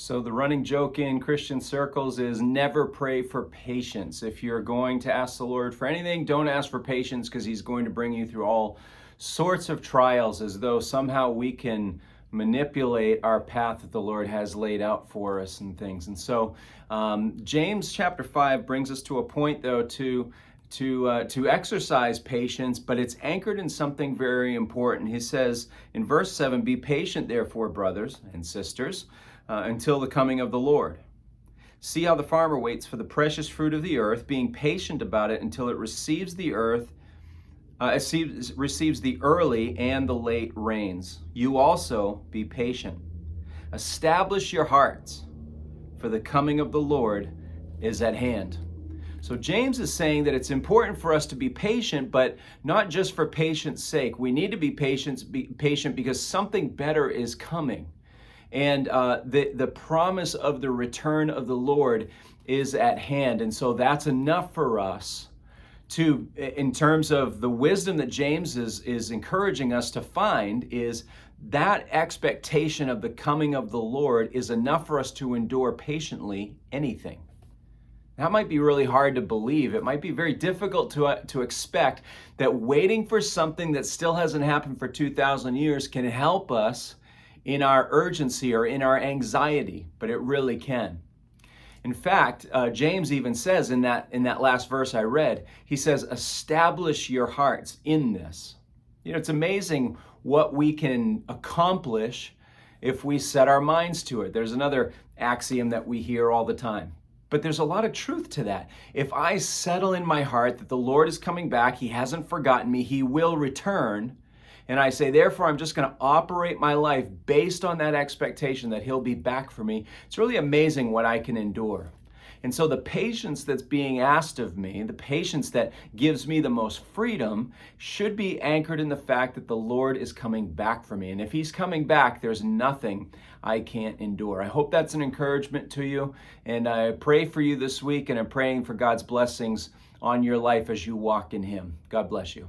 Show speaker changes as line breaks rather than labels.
So the running joke in Christian circles is never pray for patience. If you're going to ask the Lord for anything, don't ask for patience because he's going to bring you through all sorts of trials as though somehow we can manipulate our path that the Lord has laid out for us and things. And so James chapter 5 brings us to a point though to exercise patience, but it's anchored in something very important. He says in verse 7, "Be patient, therefore, brothers and sisters, until the coming of the Lord. See how the farmer waits for the precious fruit of the earth, being patient about it until it receives the early and the late rains. You also be patient. Establish your hearts, for the coming of the Lord is at hand." So James is saying that it's important for us to be patient, but not just for patience sake. We need to be patient because something better is coming. And the promise of the return of the Lord is at hand. And so that's enough for us to, in terms of the wisdom that James is encouraging us to find, is that expectation of the coming of the Lord is enough for us to endure patiently anything. That might be really hard to believe. It might be very difficult to expect that waiting for something that still hasn't happened for 2,000 years can help us in our urgency or in our anxiety, but it really can. In fact, James even says in that last verse I read, he says, "Establish your hearts in this." You know, it's amazing what we can accomplish if we set our minds to it. There's another axiom that we hear all the time, but there's a lot of truth to that. If I settle in my heart that the Lord is coming back, he hasn't forgotten me, he will return, and I say, therefore, I'm just going to operate my life based on that expectation that he'll be back for me, it's really amazing what I can endure. And so the patience that's being asked of me, the patience that gives me the most freedom, should be anchored in the fact that the Lord is coming back for me. And if he's coming back, there's nothing I can't endure. I hope that's an encouragement to you. And I pray for you this week, and I'm praying for God's blessings on your life as you walk in him. God bless you.